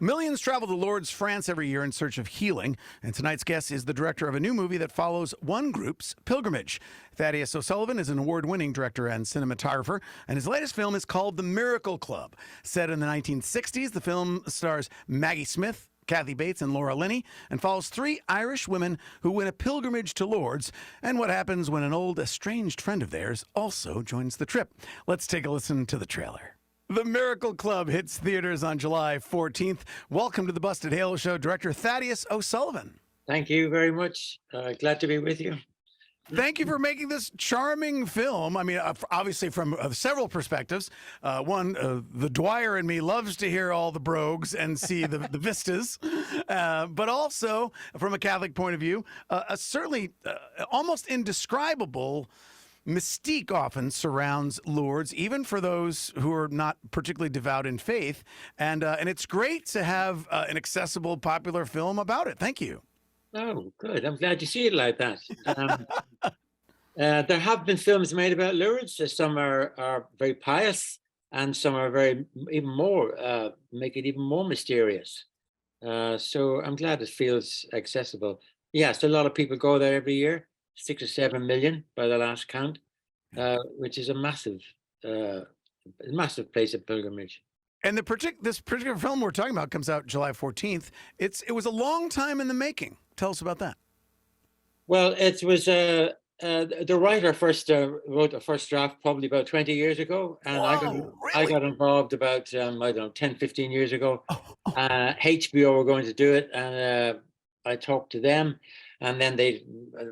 Millions travel to Lourdes, France every year in search of healing, and tonight's guest is the director of a new movie that follows one group's pilgrimage. Thaddeus O'Sullivan is an award-winning director and cinematographer, and his latest film is called The Miracle Club. Set in the 1960s, the film stars Maggie Smith, Kathy Bates, and Laura Linney, and follows three Irish women who win a pilgrimage to Lourdes, and what happens when an old, estranged friend of theirs also joins the trip. Let's take a listen to the trailer. The Miracle Club hits theaters on July 14th. Welcome to the Busted Halo Show, director Thaddeus O'Sullivan. Thank you very much. Glad to be with you. Thank you for making this charming film. I mean, obviously from several perspectives. One, the Dwyer in me loves to hear all the brogues and see the vistas. But also, from a Catholic point of view, certainly almost indescribable mystique often surrounds Lourdes, even for those who are not particularly devout in faith. And it's great to have an accessible, popular film about it. Thank you. Oh, good. I'm glad you see it like that. There have been films made about Lourdes. Some are very pious, and some are even more make it even more mysterious. So I'm glad it feels accessible. Yes, a lot of people go there every year. 6 or 7 million by the last count, which is a massive place of pilgrimage. And this particular film we're talking about comes out July 14th. It was a long time in the making. Tell us about that. Well, it was the writer first wrote the first draft probably about 20 years ago, and I got involved about I don't know, 10, 15 years ago. HBO were going to do it, and I talked to them. And then they,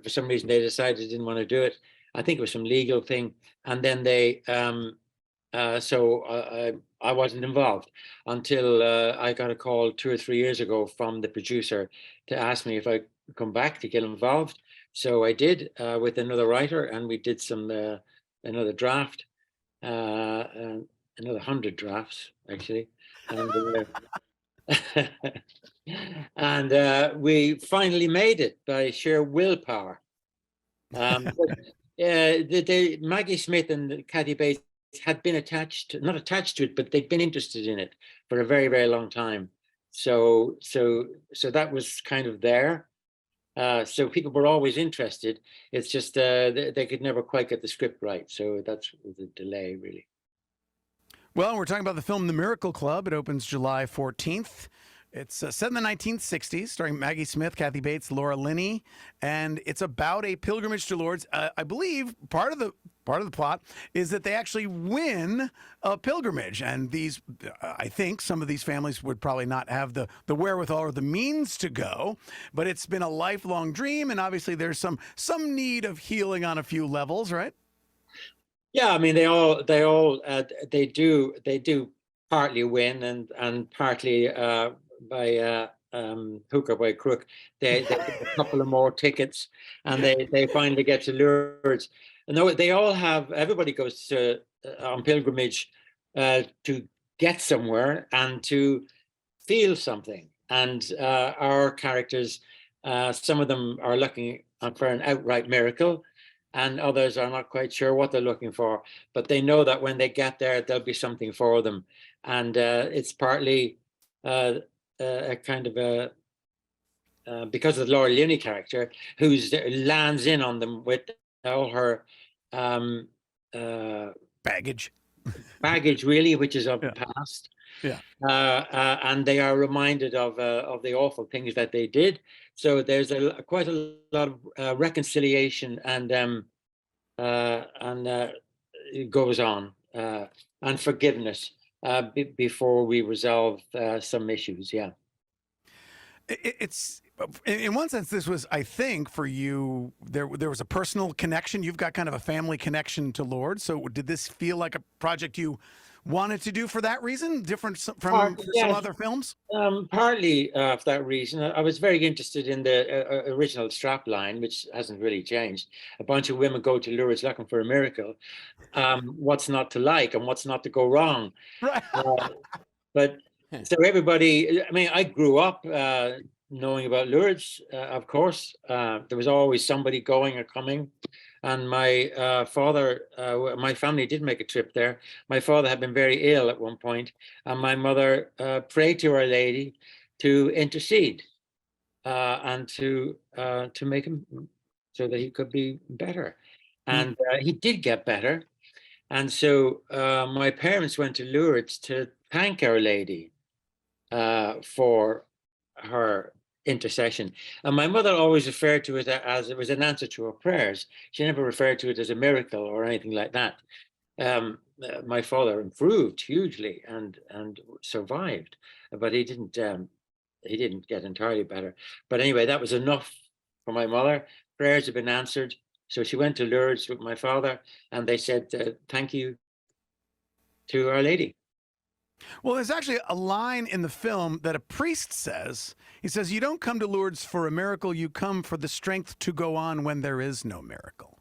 for some reason, they decided they didn't want to do it. I think it was some legal thing. And then they, so I wasn't involved until I got a call 2 or 3 years ago from the producer to ask me if I could come back to get involved. So I did with another writer, and we did another draft, another 100 drafts actually. And, and we finally made it by sheer willpower. Maggie Smith and Kathy Bates had been not attached to it, but they'd been interested in it for a very, very long time. So that was kind of there. So people were always interested. It's just they could never quite get the script right. So that's the delay, really. Well, we're talking about the film The Miracle Club. It opens July 14th. It's set in the 1960s, starring Maggie Smith, Kathy Bates, Laura Linney, and it's about a pilgrimage to Lourdes. I believe part of the plot is that they actually win a pilgrimage, and I think some of these families would probably not have the wherewithal or the means to go, but it's been a lifelong dream, and obviously there's some need of healing on a few levels, right? Yeah, I mean they do partly win and partly by hook or by crook. They get a couple of more tickets, and they finally get to Lourdes. And they all have. Everybody goes to on pilgrimage to get somewhere and to feel something. And our characters, some of them are looking for an outright miracle, and others are not quite sure what they're looking for, but they know that when they get there, there'll be something for them. And it's partly a kind of because of the Laura Linney character, who lands in on them with all her baggage, really, which is of the past. Yeah. And they are reminded of the awful things that they did. So there's quite a lot of reconciliation, and it goes on, and forgiveness before we resolve some issues. Yeah. It's in one sense, this was, I think, for you, there was a personal connection. You've got kind of a family connection to Lourdes. So did this feel like a project you wanted to do for that reason, different from some other films? Partly for that reason. I was very interested in the original strapline, which hasn't really changed. A bunch of women go to Lourdes looking for a miracle. What's not to like and what's not to go wrong? Right. But so everybody, I mean, I grew up knowing about Lourdes, of course. There was always somebody going or coming. And my father, my family did make a trip there. My father had been very ill at one point, and my mother prayed to Our Lady to intercede and to make him so that he could be better. And he did get better. And so my parents went to Lourdes to thank Our Lady for her intercession. And my mother always referred to it as it was an answer to her prayers. She never referred to it as a miracle or anything like that. My father improved hugely and survived, but he didn't get entirely better. But anyway, that was enough for my mother. Prayers had been answered. So she went to Lourdes with my father, and they said, thank you to Our Lady. Well, there's actually a line in the film that a priest says. He says, "You don't come to Lourdes for a miracle, you come for the strength to go on when there is no miracle."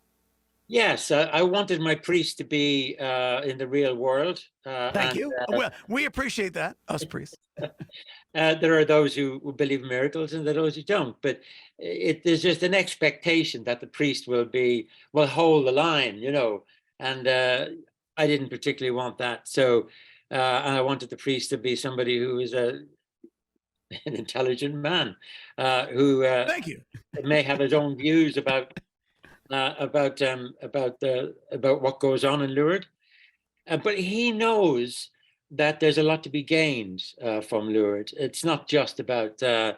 Yes, I wanted my priest to be in the real world. Thank you. Well, we appreciate that, us priests. There are those who believe in miracles and there are those who don't. But there's just an expectation that the priest will hold the line, And I didn't particularly want that. So, and I wanted the priest to be somebody who is an intelligent man, who Thank you. may have his own views about what goes on in Lourdes, but he knows that there's a lot to be gained from Lourdes. It's not just about the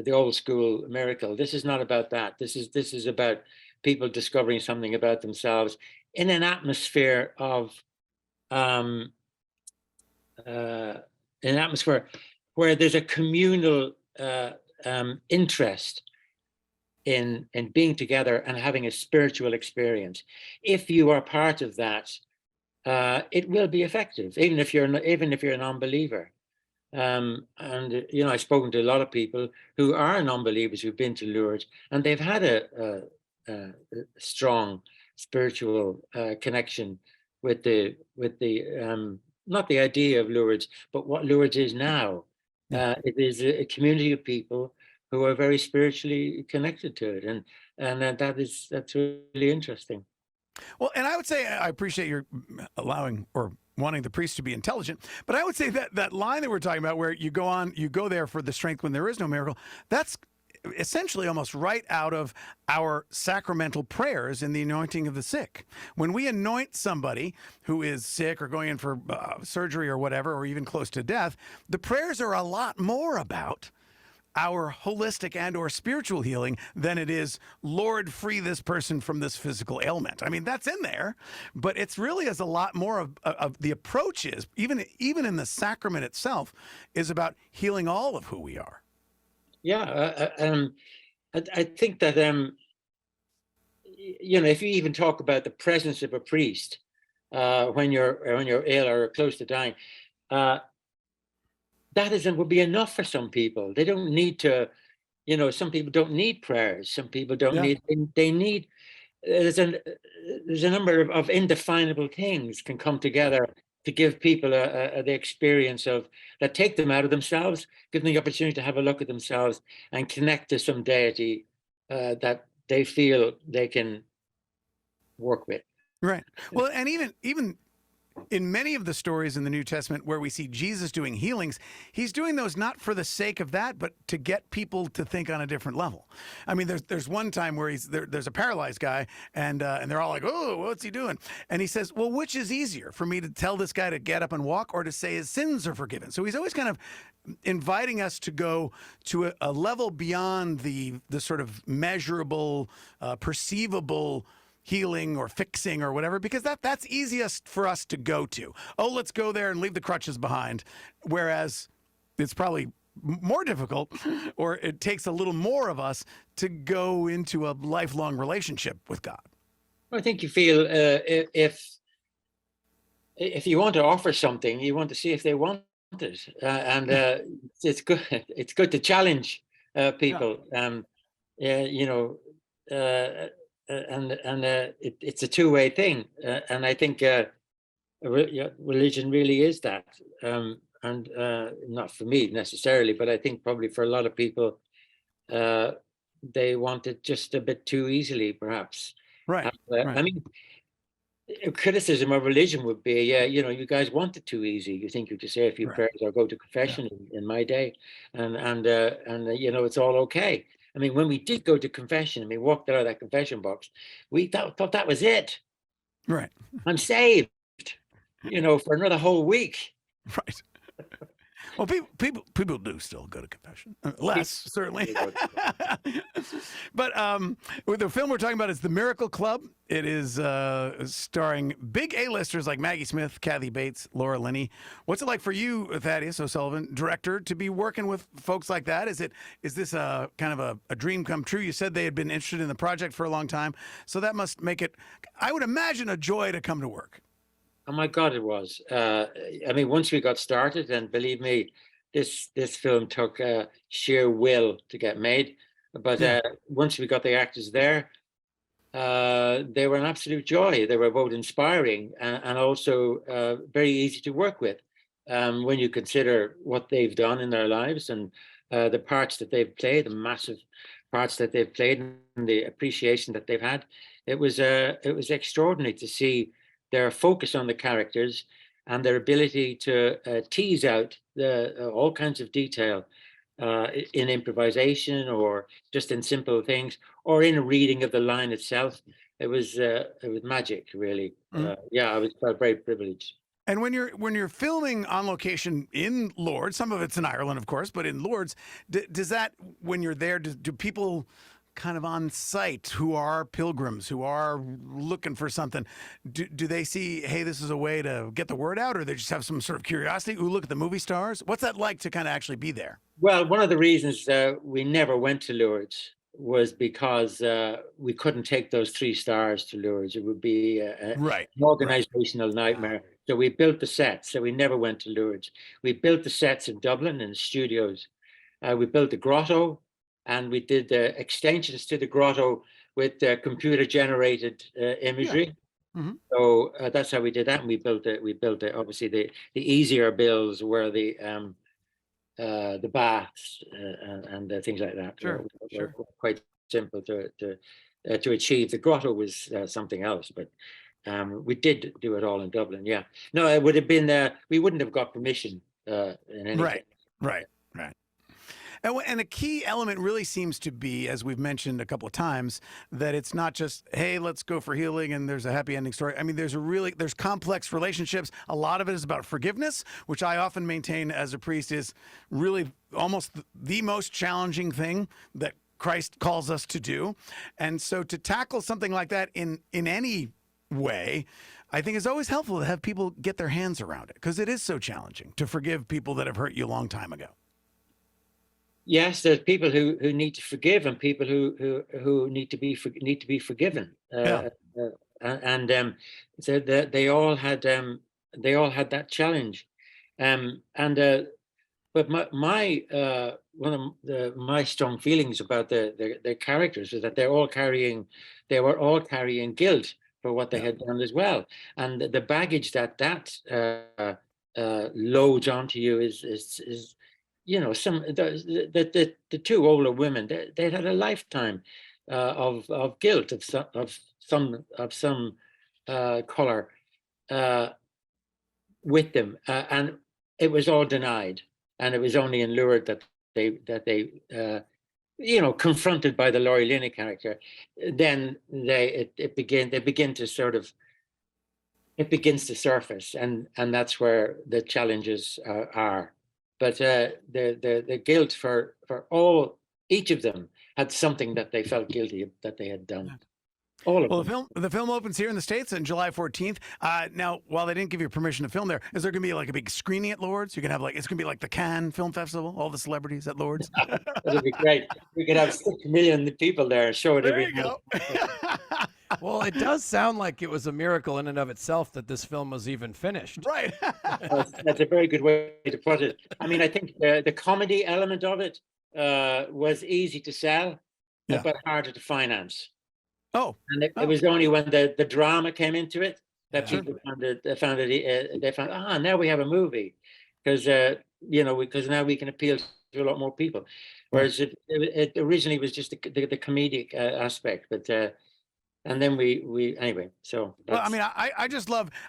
old school miracle. This is not about that. This is about people discovering something about themselves in an atmosphere of where there's a communal interest in being together and having a spiritual experience. If you are part of that, it will be effective, even if you're a non-believer. And I've spoken to a lot of people who are non-believers who've been to Lourdes, and they've had a strong spiritual connection with the not the idea of Lourdes, but what Lourdes is now. It is a community of people who are very spiritually connected to it, and that's really interesting. Well, and I would say I appreciate your allowing or wanting the priest to be intelligent, but I would say that line that we're talking about, where you go there for the strength when there is no miracle, that's essentially almost right out of our sacramental prayers in the anointing of the sick. When we anoint somebody who is sick or going in for surgery or whatever, or even close to death, the prayers are a lot more about our holistic and or spiritual healing than it is, Lord, free this person from this physical ailment. I mean, that's in there, but it's really as a lot more of the approach is, even in the sacrament itself, is about healing all of who we are. Yeah, I think that if you even talk about the presence of a priest when you're ill or close to dying, that would be enough for some people. They don't need to, some people don't need prayers. Some people don't need. They need. There's a number of indefinable things can come together to give people the experience of that, take them out of themselves, give them the opportunity to have a look at themselves and connect to some deity that they feel they can work with. Right. Well, and even in many of the stories in the New Testament where we see Jesus doing healings, he's doing those not for the sake of that, but to get people to think on a different level. I mean, there's one time where there's a paralyzed guy, and they're all like, "Oh, what's he doing?" And he says, "Well, which is easier, for me to tell this guy to get up and walk, or to say his sins are forgiven?" So he's always kind of inviting us to go to a level beyond the sort of measurable, perceivable healing or fixing or whatever, because that's easiest for us to go to. Oh, let's go there and leave the crutches behind. Whereas it's probably more difficult, or it takes a little more of us to go into a lifelong relationship with God. I think you feel if you want to offer something, you want to see if they want it, and it's good. It's good to challenge people. It's a two-way thing, and I think religion really is that, and not for me necessarily, but I think probably for a lot of people, they want it just a bit too easily, perhaps. Right. Right. I mean, criticism of religion would be, yeah, you guys want it too easy. You think you just say a few Right. prayers or go to Yeah. confession in my day, and it's all okay. I mean, when we did go to confession and we walked out of that confession box, we thought that was it. Right. I'm saved, for another whole week. Right. Well, people do still go to confession, less certainly. But with the film we're talking about is The Miracle Club. It is starring big A-listers like Maggie Smith, Kathy Bates, Laura Linney. What's it like for you, Thaddeus O'Sullivan, director, to be working with folks like that? Is this a kind of a dream come true? You said they had been interested in the project for a long time, so that must make it, I would imagine, a joy to come to work. Oh my God, it was. I mean, once we got started, and believe me, this film took sheer will to get made. But Yeah. once we got the actors there, they were an absolute joy. They were both inspiring and also very easy to work with when you consider what they've done in their lives and the parts that they've played, the massive parts that they've played, and the appreciation that they've had. It was extraordinary to see their focus on the characters and their ability to tease out all kinds of detail in improvisation or just in simple things or in a reading of the line itself. It was magic, really. Yeah, felt very privileged. And when you're filming on location in Lourdes, some of it's in Ireland, of course, but in Lourdes, does that, when you're there, do people kind of on site who are pilgrims, who are looking for something, do they see, hey, this is a way to get the word out, or they just have some sort of curiosity? Ooh, look at the movie stars. What's that like to kind of actually be there? Well, one of the reasons we never went to Lourdes was because we couldn't take those 3 stars to Lourdes. It would be Right. an organizational nightmare. So we built the sets. So we never went to Lourdes. We built the sets in Dublin in the studios. We built the grotto, and we did extensions to the grotto with computer-generated imagery. Yeah. Mm-hmm. So that's how we did that. And we built it. Obviously, the easier builds were the baths and things like that. Sure. Were quite simple to achieve. The grotto was something else, but we did do it all in Dublin. Yeah. No, it would have been. We wouldn't have got permission in any. Right. Right. And a key element really seems to be, as we've mentioned a couple of times, that it's not just, hey, let's go for healing and there's a happy ending story. I mean, there's complex relationships. A lot of it is about forgiveness, which I often maintain as a priest is really almost the most challenging thing that Christ calls us to do. And so to tackle something like that in any way, I think is always helpful to have people get their hands around it, because it is so challenging to forgive people that have hurt you a long time ago. Yes, there's people who need to forgive and people who need to be forgiven. Yeah. So they all had that challenge. But my one of my strong feelings about the characters is that they were all carrying guilt for what they had done as well, and the baggage that loads onto you is some the 2 older women, they had a lifetime of guilt of some color with them, and it was all denied, and it was only in Lourdes that they confronted by the Laurie Linney character, then it begins to surface, and that's where the challenges are. But the guilt for each of them had something that they felt guilty of, that they had done. All of them. The film opens here in the States on July 14th. Now, while they didn't give you permission to film there, is there going to be like a big screening at Lourdes? You can have it's going to be like the Cannes Film Festival, all the celebrities at Lourdes. That'd be great. We could have 6 million people there and show it There every you go. Well, it does sound like it was a miracle in and of itself that this film was even finished. Right. That's a very good way to put it. I mean, I think the comedy element of it was easy to sell, but harder to finance. Oh. And it was only when the drama came into it that people found, now we have a movie, because now we can appeal to a lot more people. Whereas it originally was just the comedic aspect, but and then we anyway. So Well, I that's, mean,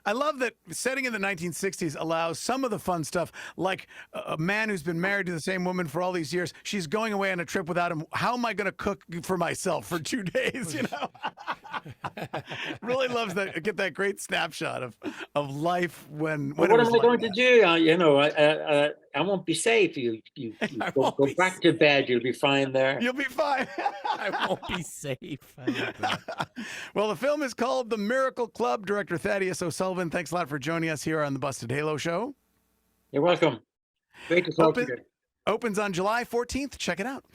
I love that setting in the 1960s allows some of the fun stuff, like a man who's been married to the same woman for all these years. She's going away on a trip without him. How am I going to cook for myself for 2 days? You know, really loves that. Get that great snapshot of life when what it am was I like going to that. do? I won't be safe. You I go, won't go be back to bed. You'll be fine there. You'll be fine. I won't be safe. I like that. Well, the film is called The Miracle Club. Director Thaddeus O'Sullivan, thanks a lot for joining us here on the Busted Halo Show. You're welcome. Great to talk to Open, you. opens on July 14th. Check it out.